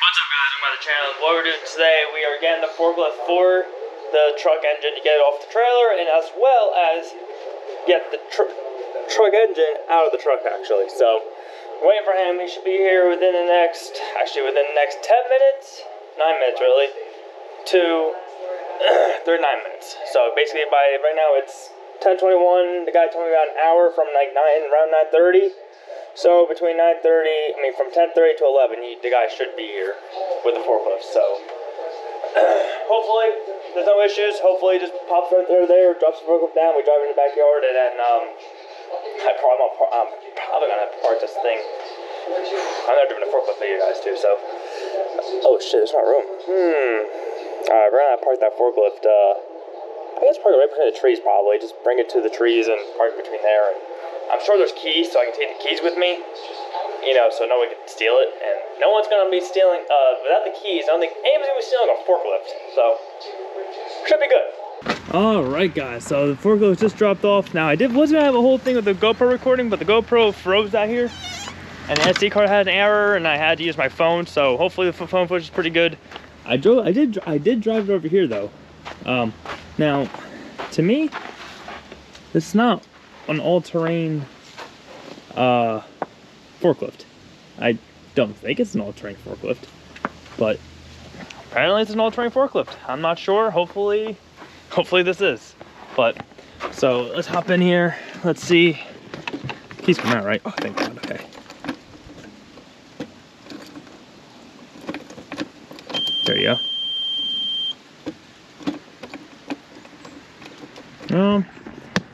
What's up, guys? Welcome back to the channel. What we're doing today, we are getting the forklift for the truck engine to get it off the trailer, and as well as get the truck engine out of the truck, actually. So, waiting for him. He should be here within the next 10 minutes, 9 minutes really, to 9 minutes. So basically, by right now it's 10:21. The guy told me about an hour from like around 9:30. So between 9:30, from 10:30 to 11, the guy should be here with the forklift. So hopefully there's no issues. Hopefully he just pops right there, drops the forklift down. We drive in the backyard, and then I'm probably gonna park this thing. I've never driven a forklift for you guys too. So oh shit, there's not room. Alright, we're gonna park that forklift. I guess park it right between the trees probably. Just bring it to the trees and park it between there. And I'm sure there's keys, so I can take the keys with me, so no one can steal it, and no one's gonna be stealing, without the keys, I don't think anyone's gonna be stealing a forklift, so, should be good. Alright guys, so the forklift just dropped off. Now I was gonna have a whole thing with the GoPro recording, but the GoPro froze out here, and the SD card had an error, and I had to use my phone, so hopefully the phone footage is pretty good. I did drive it over here though. Now, to me, it's not an all-terrain forklift. I don't think it's an all-terrain forklift, but apparently it's an all-terrain forklift. I'm not sure. Hopefully this is. But so let's hop in here. Let's see. Keys come out, right? Oh, thank God. Okay. There you go.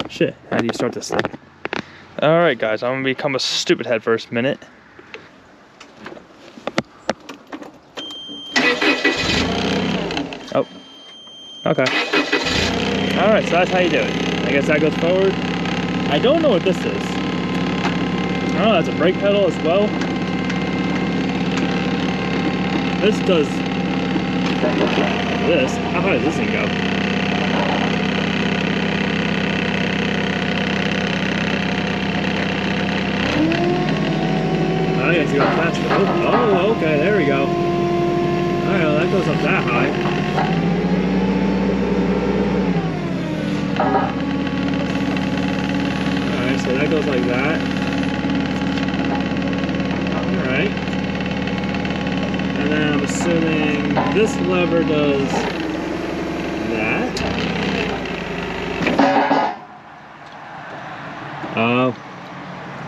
Shit, how do you start this thing? Alright guys, I'm gonna become a stupid head for a minute. Oh, okay. Alright, so that's how you do it. I guess that goes forward. I don't know what this is. Oh, that's a brake pedal as well. This does this. How high does this thing go? I guess you go faster. Oh, okay, there we go. Alright, well, that goes up that high. Alright, so that goes like that. Alright. And then I'm assuming this lever does that.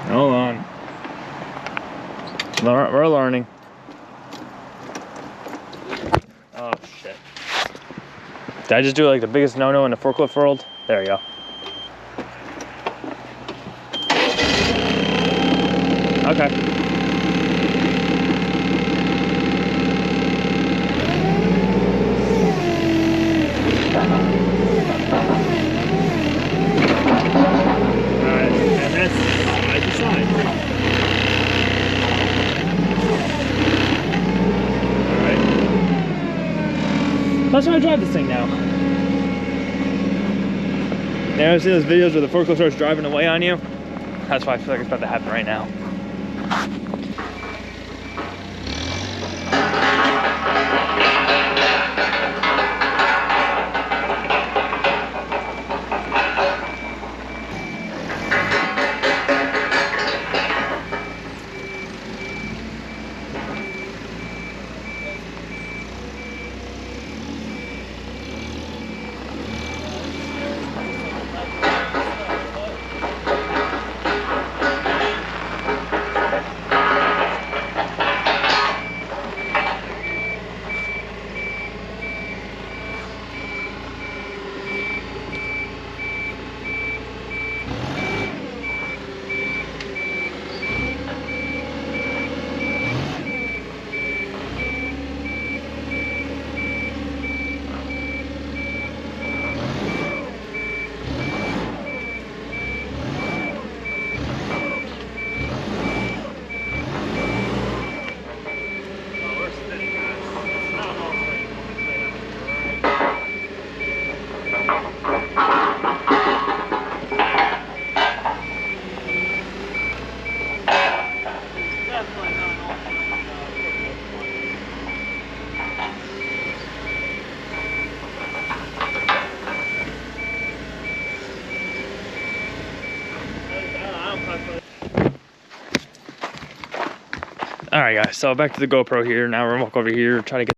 Hold on. We're learning. Oh shit. Did I just do like the biggest no-no in the forklift world? There we go. Okay. Alright, and that's side to side. Let's try to drive this thing now. You ever see those videos where the forklift starts driving away on you? That's why I feel like it's about to happen right now. Alright guys, so back to the GoPro here. Now we're gonna walk over here, try to get